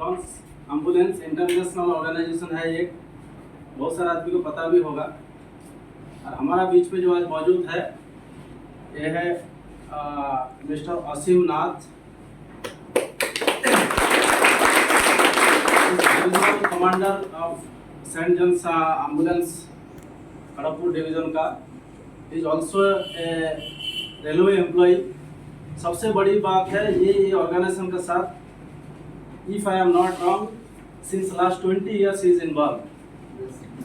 Johns ambulance international organisation है एक, बहुत सारे आदमी को पता भी होगा। और हमारा बीच में जो आज मौजूद है ये है mister Aseem Nath, commander of saint John's ambulance Kharagpur division का। Is also a railway employ. सबसे बड़ी बात है ये ऑर्गेनाइजेशन के साथ, if I am not wrong, since last 20 years he is involved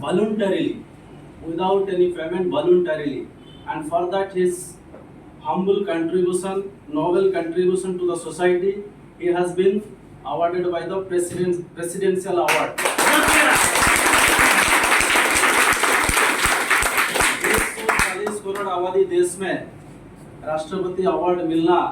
voluntarily, without any payment, voluntarily, and for that his humble contribution, noble contribution to the society, he has been awarded by the presidential award. 140 crore आबादी देश में राष्ट्रपति award मिलना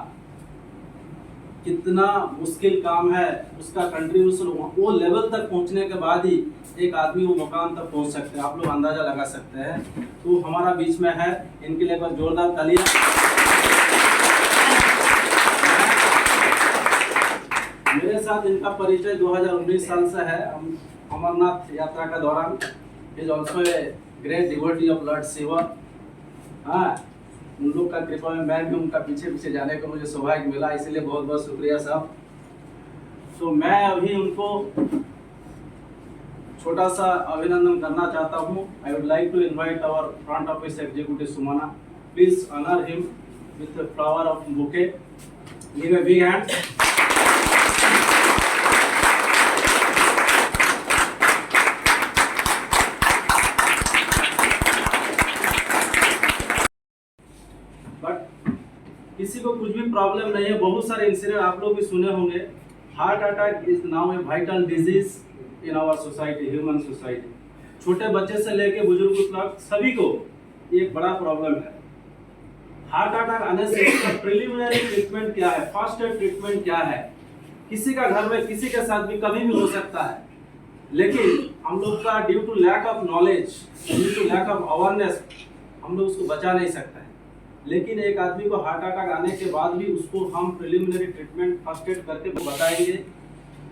कितना मुश्किल काम है। उसका कंट्रीब्यूशन वो लेवल तक पहुंचने के बाद ही एक आदमी वो मुकाम तक पहुंच सकते हैं। आप लोग अंदाजा लगा सकते हैं। तो हमारा बीच में है, इनके लिए एक बार जोरदार तालियां। मेरे साथ इनका परिचय 2019 साल से है। अमरनाथ यात्रा का दौरान is also a great devotee of Lord Shiva. हाँ, उन लोग का कृपा में मैं भी उनका पीछे पीछे जाने का मुझे सौभाग्य मिला, इसलिए बहुत बहुत शुक्रिया साहब। तो मैं अभी उनको छोटा सा अभिनंदन करना चाहता हूँ। I would like to invite our front office executive Sumana, please honour him with flower of bouquet. Give a big hand. किसी को कुछ भी प्रॉब्लम नहीं है। बहुत सारे इंसिडेंट आप लोग भी सुने होंगे। Heart attack is now a vital disease in our society, human society. छोटे बच्चे से लेके बुजुर्ग तक सभी को एक बड़ा प्रॉब्लम है। हार्ट अटैक आने से प्रिलिमिनरी ट्रीटमेंट क्या है, फर्स्ट एड ट्रीटमेंट क्या है। किसी का घर में किसी के साथ भी कभी भी हो सकता है, लेकिन हम लोग का due to lack of knowledge, due to lack of awareness हम लोग उसको बचा नहीं सकते हैं। लेकिन एक आदमी को हार्ट अटैक आने के बाद भी उसको हम प्रिलिमिनरी ट्रीटमेंट फर्स्ट एड करके बताएंगे,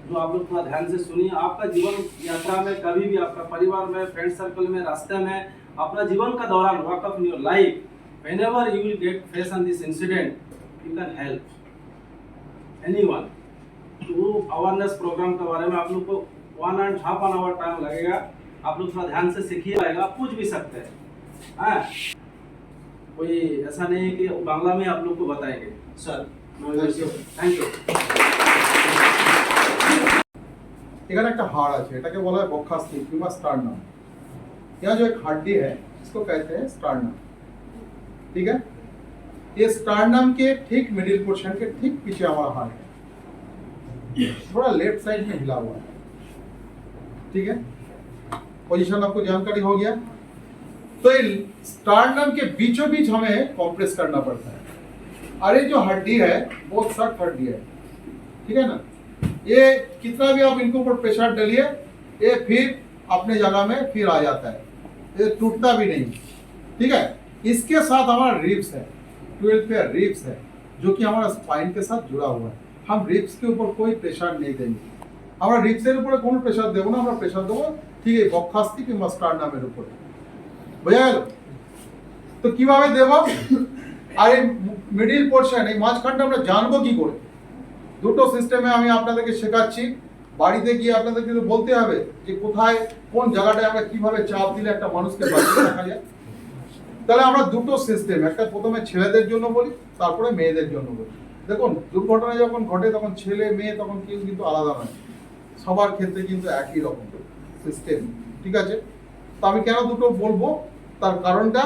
जो आप लोग थोड़ा ध्यान से सुनिए। आपका जीवन यात्रा में कभी भी, आपका परिवार में, फ्रेंड सर्कल में, रास्ते में, अपना जीवन का दौरान, walk of in your life, whenever you will get face on this incident, you can help anyone। तो अवेयरनेस प्रोग्राम के बारे में आप लोग को 1.5 hour टाइम लगेगा। आप लोग थोड़ा ध्यान से सीखिएगा, पूछ भी सकते हैं। हाँ, कोई ऐसा नहीं है कि बांग्ला में आप लोग को बताएंगे। Sir thank you. এখানে একটা হাড় আছে, এটাকে বলা হয় বক্ষাস্থি কিংবা স্টার্নাম। यहाँ जो एक हड्डी है इसको कहते हैं स्टार्नम। ठीक है, ये स्टार्नम के ठीक मिडिल पोर्शन के ठीक पीछे हमारा हार्ट है, थोड़ा लेफ्ट साइड में हिला हुआ है। ठीक है, पोजीशन आपको जानकारी हो गया। तो स्टार्नम के बीचों बीच हमें कॉम्प्रेस करना पड़ता है। और ये जो हड्डी है बहुत सख्त हड्डी है। ठीक है ना, ये कितना भी आप इनके ऊपर प्रेशर डालिए, ये फिर अपने जगह में फिर आ जाता है, ये टूटता भी नहीं। ठीक है, इसके साथ हमारा रिब्स है, 12 पेयर रिब्स है, जो कि हमारा स्पाइन के साथ जुड़ा हुआ है। हम रिब्स के ऊपर कोई प्रेशर नहीं देंगे। हमारा रिब्सের উপরে কোনো প্রেসার দেব না, আমরা প্রেসার দেব ঠিক এই বক্ষাস্থি কিংবা স্টার্নামের উপরে। বোঝা গেল? তো কিভাবে দেব? আর এই মিডল পোরশন, এই মাঝখানটা আমরা জানবো কি করে? দুটো সিস্টেমে আমি আপনাদেরকে শেখাচ্ছি। বাড়িতে গিয়ে আপনাদের কিন্তু বলতে হবে যে কোথায় কোন জায়গাটায় আমরা কিভাবে চাপ দিলে একটা মানুষকে বাঁচিয়ে রাখা যায়। তাহলে আমরা দুটো সিস্টেম, একটা প্রথমে ছেলেদের জন্য বলি, তারপরে মেয়েদের জন্য বলি। দেখুন, দুর্ঘটনা যখন ঘটে তখন ছেলে মেয়ে তখন কেউ কিন্তু আলাদা নয়, সবার ক্ষেত্রে কিন্তু একই রকম সিস্টেম। ঠিক আছে, তো আমি কেন দুটো বলবো তার কারণটা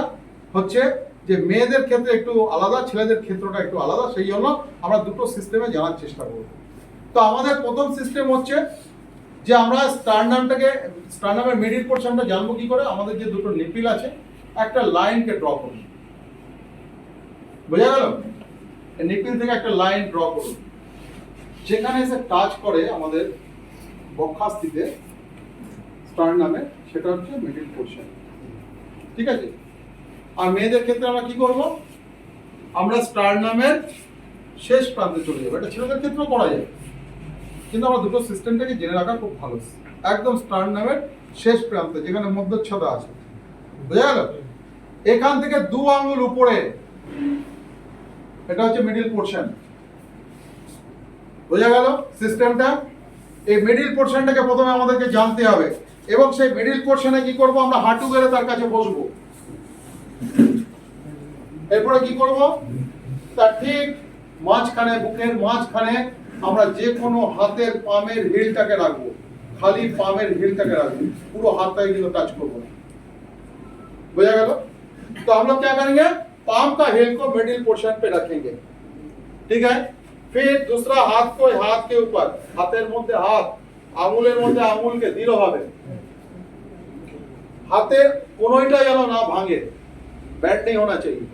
হচ্ছে যে মেয়েদের ক্ষেত্রে একটু আলাদা, ছেলেদের ক্ষেত্রটা একটু আলাদা, সেই জন্য আমরা দুটো সিস্টেমে জানার চেষ্টা করব। তো আমাদের প্রথম সিস্টেম হচ্ছে যে আমরা স্টার্নামের মিডিল পোরশনটা জানবো কি করে। আমাদের যে দুটো নিপিল আছে, একটা লাইনকে ড্র করুন। বোঝা গেল? নিপিল থেকে একটা লাইন ড্র করুন, যেখানে এসে টাচ করে আমাদের বক্ষাস্থিতে স্টার্নামে, সেটা হচ্ছে মিডিল পোরশন। ঠিক আছে, আর মেয়েদের ক্ষেত্রে আমরা কি করব? আমরা স্টার্নামের শেষ প্রান্তে চলে যাবো। এটা ছেলেদের ক্ষেত্রেও করা যায়, কিন্তু আমরা দুটো সিস্টেমটাকে জেনে রাখা খুব ভালো। একদম স্টার্নামের শেষ প্রান্তে যেখানে মধ্যচ্ছদা আছে, বোঝা গেল? এখান থেকে 2 আঙ্গুল উপরে এটা হচ্ছে মিডিল পোর্শন, বোঝা গেল সিস্টেমটা? এই মিডিল পোর্শনটাকে প্রথমে আমাদেরকে জানতে হবে এবং সেই মিডিল পোর্শনে কি করব, আমরা হাঁটু গেড়ে তার কাছে বসবো। এরপরে কি করব, তার ঠিক মাঝখানে, বুকের মাঝখানে আমরা যে কোনো হাতের পামের হিলটাকে রাখবো, খালি पामेर हिलটাকে রাখবো, পুরো হাতটাকে কিন্তু টাচ করবো না, बुझा गया? तो हम लोग क्या करेंगे, पाम का हिल को मिडिल पोर्शन पे रखेंगे, ठीक है? फिर दूसरा हाथ को हाथ के ऊपर, हाथेर মধ্যে हाथ, আঙুলের মধ্যে আঙুলকে দৃঢ়ভাবে, হাতের কোনোইটা যেন না ভাঙে, बैठ नहीं होना चाहिए,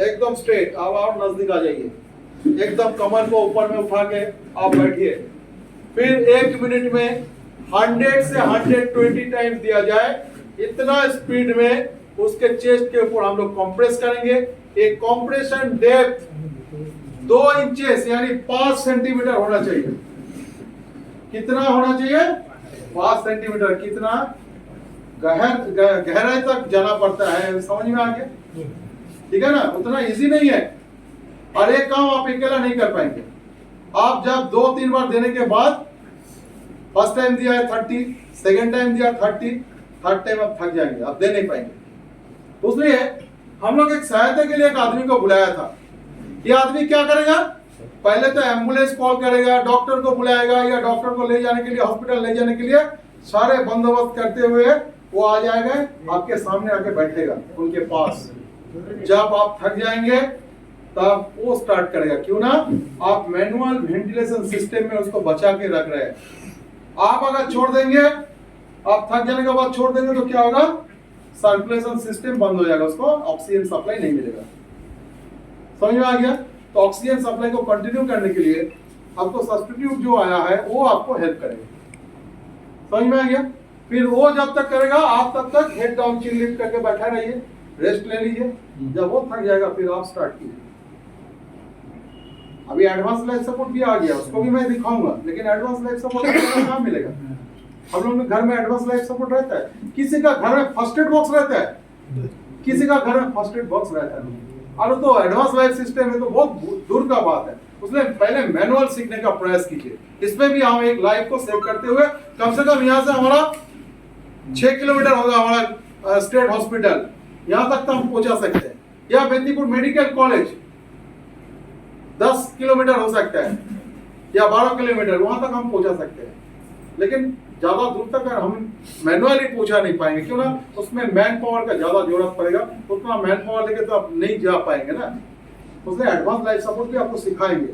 एकदम स्ट्रेट। अब और नजदीक आ जाइए, एकदम कमर को ऊपर में उठा के आप बैठिए। फिर 1 मिनट में 100 से 120 टाइम दिया जाए, इतना स्पीड में उसके चेस्ट के ऊपर हम लोग कंप्रेस करेंगे। एक कंप्रेशन डेप्थ 2 इंचेस यानी 5 सेंटीमीटर होना चाहिए। कितना होना चाहिए? 5 सेंटीमीटर। कितना गहराई तक जाना पड़ता है, समझ में आ गया? ठीक है ना? उतना इजी नहीं है और एक काम आप अकेला नहीं कर पाएंगे। आप जब 2-3 बार देने के बाद, फर्स्ट टाइम दिया है 30, सेकंड टाइम दिया 30, थर्ड टाइम आप थक जाएंगे, आप दे नहीं पाएंगे। इसलिए हम लोग एक सहायता के लिए एक आदमी को बुलाया था। ये आदमी क्या करेगा, पहले तो एम्बुलेंस कॉल करेगा, डॉक्टर को बुलाएगा या डॉक्टर को ले जाने के लिए, हॉस्पिटल ले जाने के लिए सारे बंदोबस्त करते हुए वो आ जाएगा, आपके सामने आके बैठेगा उनके पास। जब आप थक जाएंगे तब वो स्टार्ट करेगा। क्यों ना, आप मैनुअल वेंटिलेशन सिस्टम में उसको बचा के रख रहे हैं। आप अगर छोड़ देंगे, आप थक जाने के बाद छोड़ देंगे तो क्या होगा, सर्कुलेशन सिस्टम बंद हो जाएगा, उसको ऑक्सीजन सप्लाई नहीं मिलेगा। समझ में आ गया? तो ऑक्सीजन सप्लाई को कंटिन्यू करने के लिए आपको सब्स्टिट्यूट जो आया है वो आपको हेल्प करेगा। समझ में आ गया? फिर वो जब तक करेगा, आप तब तक हेड डाउन चिन लिफ्ट करके बैठा रहिए, रेस्ट ले लीजिए। जब वो थक जाएगा फिर आप स्टार्ट कीजिए। अभी एडवांस लाइफ सपोर्ट भी आ गया, उसको भी मैं दिखाऊंगा, लेकिन एडवांस लाइफ सपोर्ट कहाँ मिलेगा? हम लोग के घर में एडवांस लाइफ सपोर्ट रहता है, किसी का घर में फर्स्ट एड बॉक्स रहता है, किसी का घर में फर्स्ट एड बॉक्स रहता है। और तो एडवांस लाइफ सिस्टम है तो बहुत दूर का बात है, उसमें पहले मैनुअल सीखने का प्रयास कीजिए। इसमें भी हम एक लाइफ को सेव करते हुए, कम से कम यहाँ से हमारा 6 किलोमीटर होगा हमारा स्टेट हॉस्पिटल, यहाँ तक तो हम पहुंचा सकते हैं। या बेंदीपुर मेडिकल कॉलेज 10 किलोमीटर हो सकता है या 12 किलोमीटर, वहां तक हम पहुंचा सकते हैं। लेकिन ज्यादा दूर तक हम मैनुअली पहुंचा नहीं पाएंगे, क्यों ना, उसमें मैन पावर का ज्यादा जरूरत पड़ेगा, उतना मैन पावर लेके तो आप नहीं जा पाएंगे ना। उसमें एडवांस लाइफ सपोर्ट भी आपको सिखाएंगे,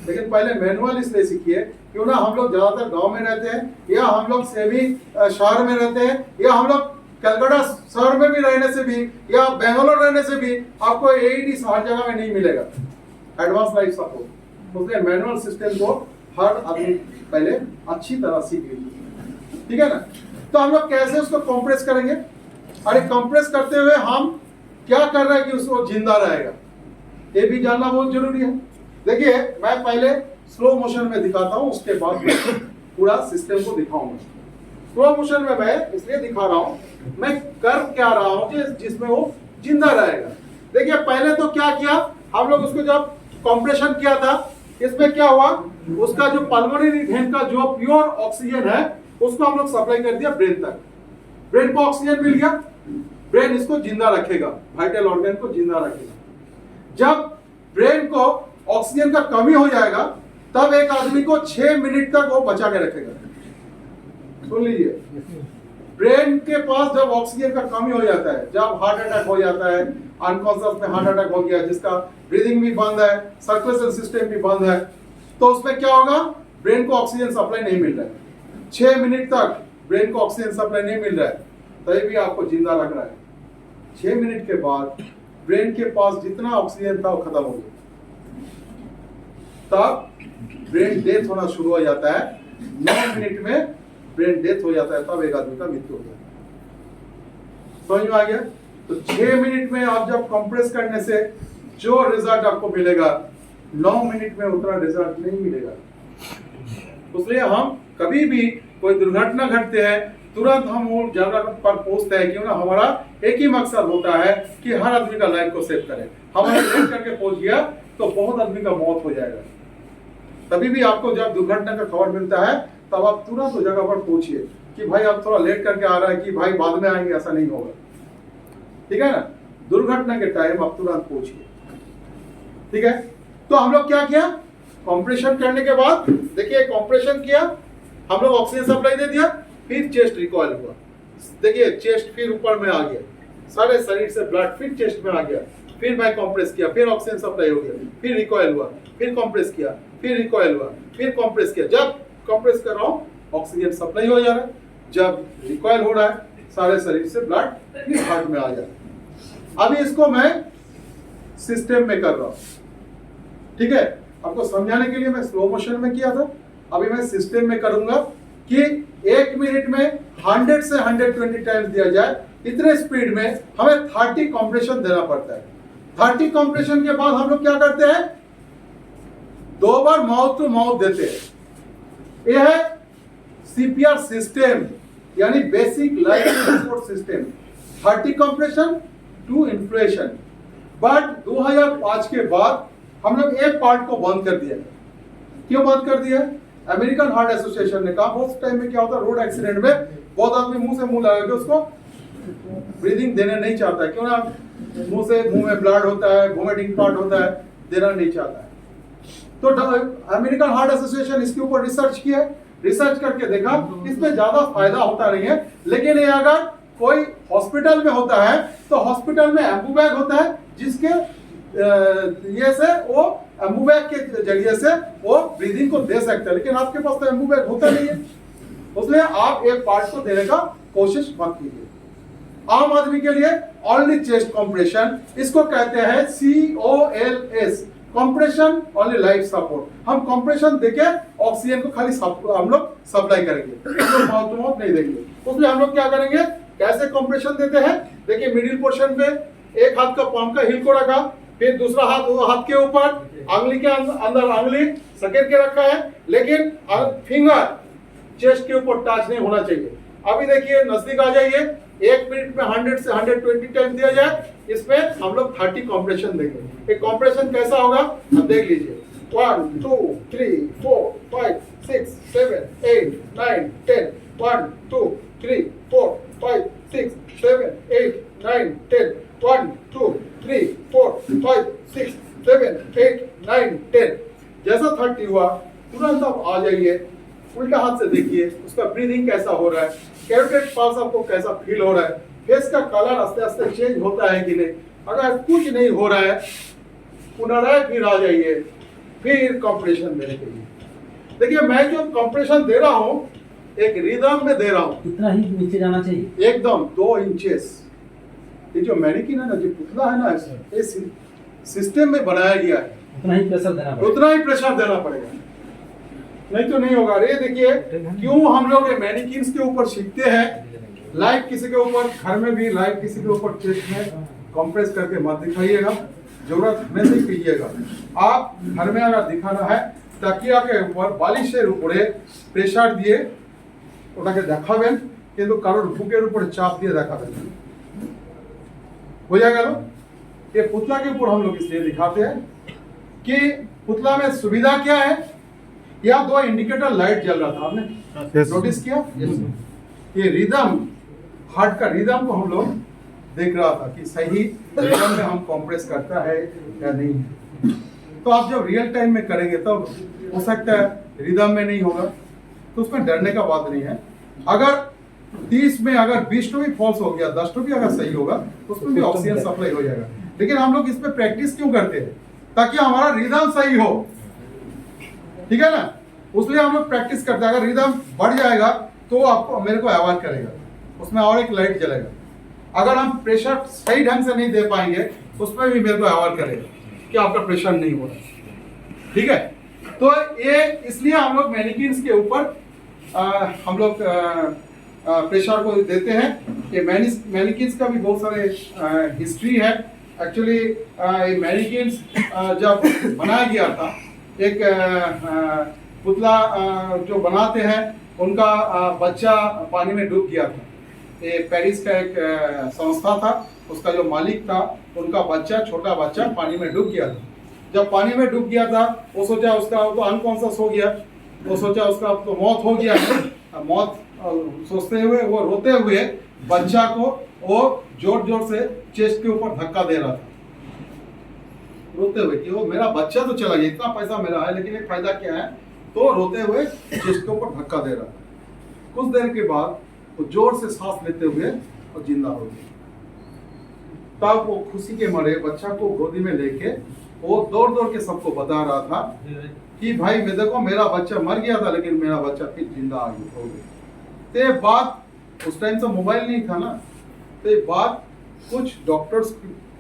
लेकिन पहले मैनुअल इसलिए सीखिए, क्यों ना, हम लोग ज्यादातर गांव में रहते हैं या हम लोग सेमी शहर में रहते हैं या हम लोग कलकत्ता शहर में भी रहने से भी या बेंगलोर रहने से भी आपको एईडी हर जगह में नहीं मिलेगा एडवांस लाइफ सपोर्ट। उसलिए मैनुअल सिस्टम को हर आदमी पहले अच्छी तरह सीख लीजिए, ठीक है ना। तो हम लोग कैसे उसको कंप्रेस करेंगे, अरे कंप्रेस करते हुए हम क्या कर रहे हैं कि उसको जिंदा रहेगा, ये भी जानना बहुत जरूरी है। देखिए मैं पहले स्लो मोशन में दिखाता हूँ, उसके बाद पूरा सिस्टम को दिखाऊंगा। स्लो मोशन में मैं इसलिए दिखा रहा हूँ, मैं कर क्या रहा हूँ जिसमें वो जिंदा रहेगा। देखिए पहले तो क्या किया हम लोग, उसको जब कंप्रेशन किया था, इसमें क्या हुआ, उसका जो पल्मोनरी वेन का जो प्योर ऑक्सीजन है उसको हम लोग सप्लाई कर दिया ब्रेन तक। ब्रेन को ऑक्सीजन मिल गया, ब्रेन इसको जिंदा रखेगा, वाइटल ऑर्गन को जिंदा रखेगा। जब ब्रेन को ऑक्सीजन का कमी हो जाएगा तब एक आदमी को 6 मिनट तक वो बचा के रखेगा। सुन लीजिए, ब्रेन के पास जब ऑक्सीजन का कमी हो जाता है, जब हार्ट अटैक हो जाता है, अनकॉन्शियस में हार्ट अटैक हो गया जिसका ब्रीदिंग भी बंद है, सर्कुलेशन सिस्टम भी बंद है, तो उसमें क्या होगा, ब्रेन को ऑक्सीजन सप्लाई नहीं मिल रहा है, 6 मिनट तक ब्रेन को ऑक्सीजन सप्लाई नहीं मिल रहा है, तभी भी आपको जिंदा रख रहा है। 6 मिनट के बाद ब्रेन के पास जितना ऑक्सीजन था वो खत्म हो गया, तब ब्रेन डेथ होना शुरू हो जाता है। 9 मिनट में ब्रेन डेथ हो जाता है, तब एक आदमी का मृत्यु हो जाता है। समझ में आ गया? तो 6 मिनट में आप जब कंप्रेस करने से जो रिजल्ट आपको मिलेगा, 9 मिनट में उतना रिजल्ट नहीं मिलेगा। इसलिए हम कभी भी कोई दुर्घटना घटते हैं तुरंत हम वो जगह पर पहुंचते हैं, क्यों ना हमारा एक ही मकसद होता है कि हर आदमी का लाइफ को सेव करें। हमारे लेट करके पहुंच गया तो बहुत आदमी का मौत हो जाएगा। तभी भी आपको जब दुर्घटना का खबर मिलता है तब आप तुरंत उस जगह पर पहुंचिए कि भाई आप थोड़ा लेट करके आ रहा है कि भाई बाद में आएंगे, ऐसा नहीं होगा। ठीक है ना, दुर्घटना के टाइम आप तुरंत पहुंचिए। ठीक है, तो हम लोग क्या किया, कंप्रेशन करने के बाद देखिए कंप्रेशन किया, हम लोग ऑक्सीजन सप्लाई दे दिया, फिर चेस्ट रिकॉइल हुआ। देखिए चेस्ट फिर ऊपर में आ गया, सारे शरीर से ब्लड फिर चेस्ट में आ गया, फिर मैं कंप्रेस किया, फिर ऑक्सीजन सप्लाई हो गया, फिर रिकॉइल हुआ, फिर कंप्रेस किया, फिर रिकॉइल हुआ, फिर कंप्रेस किया। जब कंप्रेस कर रहा हूँ ऑक्सीजन सप्लाई हो जा रहा है, जब रिकॉइल हो रहा है सारे शरीर से ब्लड हार्ट में आ जा रहा है। अभी इसको मैं सिस्टम में कर रहा हूँ। ठीक है, आपको समझाने के लिए मैं स्लो मोशन में किया था, अभी मैं सिस्टम में करूंगा कि 1 मिनट में 100 से 120 टाइम्स दिया जाए। इतने स्पीड में हमें 30 कंप्रेशन देना पड़ता है। 30 कंप्रेशन के बाद हम लोग क्या करते हैं, 2 बार माउथ टू माउथ देते हैं। यह है सीपीआर सिस्टम, यानी basic life support system. 30 compression to inflation. But 2005 के बाद हम लोग एक पार्ट को बंद कर दिया। क्यों बंद कर दिया? अमेरिकन हार्ट एसोसिएशन ने कहा, बहुत टाइम में क्या होता है, रोड एक्सीडेंट में बहुत आदमी मुंह से मुंह लगा के उसको ब्रीदिंग देने नहीं चाहता है, क्यों ना, मुंह में ब्लड होता है, वोमिटिंग पार्ट होता है, देना नहीं चाहता है। तो अमेरिकन हार्ट एसोसिएशन इसके ऊपर रिसर्च किया, रिसर्च करके देखा इसमें ज्यादा फायदा होता नहीं है, लेकिन ये अगर कोई हॉस्पिटल में होता है तो हॉस्पिटल में एम्बू बैग होता है, जिसके ये से वो एम्बू बैग के जरिए से वो ब्रीदिंग को दे सकते हैं, लेकिन आपके पास तो एम्बू बैग होता नहीं है, इसलिए आप एक पार्ट को देने का कोशिश मत कीजिए। आम आदमी के लिए ओनली चेस्ट कंप्रेशन, इसको कहते हैं COLS, compression only life support. हम कंप्रेशन देके ऑक्सीजन को खाली हम लोग सप्लाई करेंगे, माउथ टू माउथ नहीं देंगे। उसमें हम लोग क्या करेंगे, कैसे कंप्रेशन देते हैं, देखिए मिडिल पोर्शन पे एक हाथ का पाम का हिल को रखा, फिर दूसरा हाथ वो हाथ के ऊपर, अंगुली के अंदर अंगुली सकेट के रखा है, लेकिन फिंगर चेस्ट के ऊपर टच नहीं होना चाहिए। अभी देखिए नजदीक आ जाइए, 1 मिनट में 100 से 120 टाइम दिया जाए, इसमें हम लोग 30 कंप्रेशन देंगे। एक कंप्रेशन कैसा होगा अब देख लीजिए, 1 2 3 4 5 6 7 8 9 10, 1 2 3 4 5 6 7 8 9 10, 1 2 3 4 5 6 7 8 9 10। जैसा 30 हुआ तुरंत आप आ जाइए, उल्टा हाथ से देखिए उसका ब्रीदिंग कैसा हो रहा है, कैरोटिड पल्स आपको कैसा फील हो रहा है, फेस का कलर आस्ते आस्ते चेंज होता है कि नहीं। अगर कुछ नहीं हो रहा है पुनराय फिर आ जाइए, फिर कंप्रेशन देने के लिए। देखिए मैं जो कंप्रेशन दे रहा हूँ एक रिदम में दे रहा हूँ, कितना ही नीचे जाना चाहिए, एकदम 2 इंचेस। ये जो मैनिकिन है ना, जो पुतला है ना, ये सिस्टम में बनाया गया है, उतना ही प्रेशर देना पड़ेगा, उतना ही प्रेशर देना पड़ेगा, नहीं तो नहीं होगा। ये देखिए क्यों हम लोग ये मैनिकिन्स के ऊपर सीखते हैं, लाइव किसी के ऊपर, घर में भी लाइव किसी के ऊपर चेस्ट में कंप्रेस करके मत दिखाइएगा, जरूरत में से कीजिएगा। आप घर में अगर दिखाना है तकिया के ऊपर बालिशेर ऊपरे प्रेशर দিয়ে ওটাকে দেখাবেন, কিন্তু কারোর বুকের উপরে চাপ দিয়ে দেখাবেন না। हो जाएगा लो। ये पुतला के ऊपर हम लोग इसलिए दिखाते हैं कि पुतला में सुविधा क्या है, या 2 इंडिकेटर लाइट जल रहा था, आपने नोटिस किया? ये रिदम, हार्ट का रिदम को हम लोग देख रहा था कि सही रिदम में हम कंप्रेस करता है या नहीं। तो आप जब रियल टाइम में करेंगे तब हो सकता है रिदम में नहीं होगा, तो उसमें डरने का बात नहीं है। अगर 30 में अगर 20 तो भी फॉल्स हो गया, 10 तो भी अगर सही होगा तो उसमें भी ऑक्सीजन सप्लाई हो जाएगा। लेकिन हम लोग इस पे प्रैक्टिस क्यों करते हैं, ताकि हमारा रिदम सही हो, ठीक है ना, उसलिए हम लोग प्रैक्टिस करते हैं। अगर रिदम बढ़ जाएगा तो आपको मेरे को अवार्ड करेगा, उसमें और एक लाइट जलेगा। अगर हम प्रेशर सही ढंग से नहीं दे पाएंगे उसमें भी मेरे को अवार्ड करेगा कि आपका प्रेशर नहीं हो रहा, ठीक है। तो ये इसलिए हम लोग मैनिकिन्स के ऊपर हम लोग प्रेशर को देते हैं। ये मैनिकिन्स का भी बहुत सारे हिस्ट्री है। एक्चुअली ये मैनिकिन्स जब बनाया गया था, एक पुतला जो बनाते हैं उनका बच्चा पानी में डूब गया था। ये पेरिस का एक संस्था था, उसका जो मालिक था उनका बच्चा, छोटा बच्चा पानी में डूब गया था। जब पानी में डूब गया था वो सोचा उसका तो अनकॉन्शियस हो गया, वो सोचा उसका अब तो मौत हो गया है। मौत सोचते हुए वो रोते हुए बच्चा को वो जोर जोर से चेस्ट के ऊपर धक्का दे रहा था, रोते हुए कि वो मेरा बच्चा तो चला गया, इतना पैसा मेरा है लेकिन एक फायदा क्या है, तो रोते हुए चेस्ट के ऊपर धक्का दे रहा था। कुछ देर के बाद वो जोर से सांस लेते हुए और जिंदा हो गया। तब वो खुशी के मारे बच्चा को गोदी में लेके वो दौड़ दौड़ के सबको बता रहा था कि भाई मैं देखो मेरा बच्चा मर गया था लेकिन मेरा बच्चा फिर जिंदा हो गया। तो ये बात उस टाइम तो मोबाइल नहीं था ना, तो ये बात कुछ डॉक्टर्स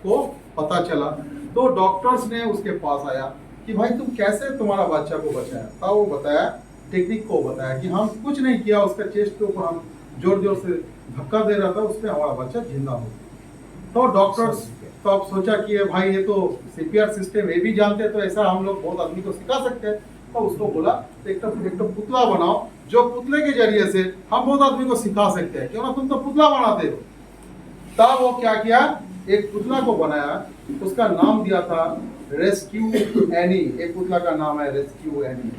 को पता चला, तो डॉक्टर्स ने उसके पास आया कि भाई तुम कैसे तुम्हारा बच्चा को बचाया था। वो बताया, टेक्निक को बताया कि हम कुछ नहीं किया, उसका चेस्ट के ऊपर हम जोर जोर से धक्का दे रहा था, उसमें हमारा बच्चा जिंदा हो गया। तो डॉक्टर्स तो अब सोचा कि भाई ये तो सीपीआर सिस्टम ये भी जानते हैं, तो ऐसा हम लोग बहुत आदमी को सिखा सकते हैं। तो उसको बोला एक तो पुतला बनाओ, जो पुतले के जरिए से हम बहुत आदमी को सिखा सकते हैं, क्यों ना तुम तो पुतला बनाते हो। तब वो क्या किया, एक पुतला को बनाया, उसका नाम दिया था रेस्क्यू एनी। एक पुतला का नाम है रेस्क्यू एनी।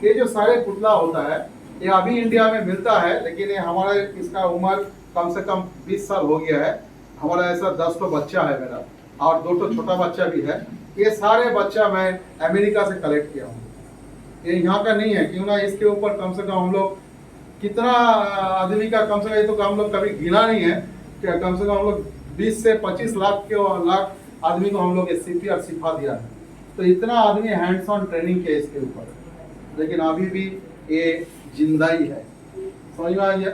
ये जो सारे पुतला होता है ये अभी इंडिया में मिलता है, लेकिन ये हमारा इसका उम्र कम से कम 20 साल हो गया है। हमारा ऐसा 10 तो बच्चा है मेरा, और 2 तो छोटा बच्चा भी है। ये सारे बच्चा मैं अमेरिका से कलेक्ट किया हूँ, ये यहाँ का नहीं है। क्यों ना इसके ऊपर कम से कम हम लोग कितना आदमी का, कम से कम ये तो हम लोग कभी गिना नहीं है, क्या कम से कम हम लोग 20 से 25 लाख आदमी को हम लोग सीपीआर सिखा दिया है। तो इतना आदमी हैंड्स ऑन ट्रेनिंग किया इसके ऊपर, लेकिन अभी भी ये जिंदा ही है। समझ में आ गया?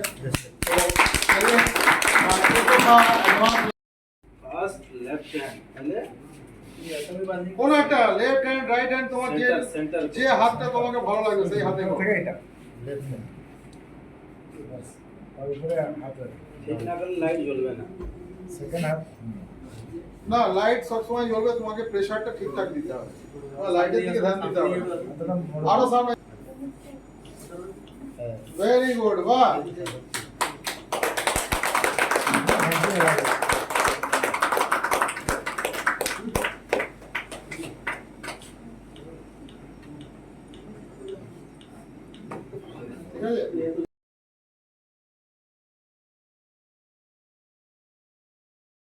ফার্স্ট লেফট হ্যান্ড তাহলে কোন একটা লেফট হ্যান্ড রাইট হ্যান্ড তোমার যে হাতটা তোমাকে ভালো লাগবে সেই হাতে করো। এটা লেফট হ্যান্ড আর উপরে হাত ঠিক না করলে লাইট জ্বলবে না। সেকেন্ড হাত না, লাইট সবসময় জ্বলবে, তোমাকে প্রেসারটা ঠিকঠাক দিতে হবে, লাইটের দিকে ধ্যান দিতে হবে। আরো সামনে, ভেরি গুড, বাহ।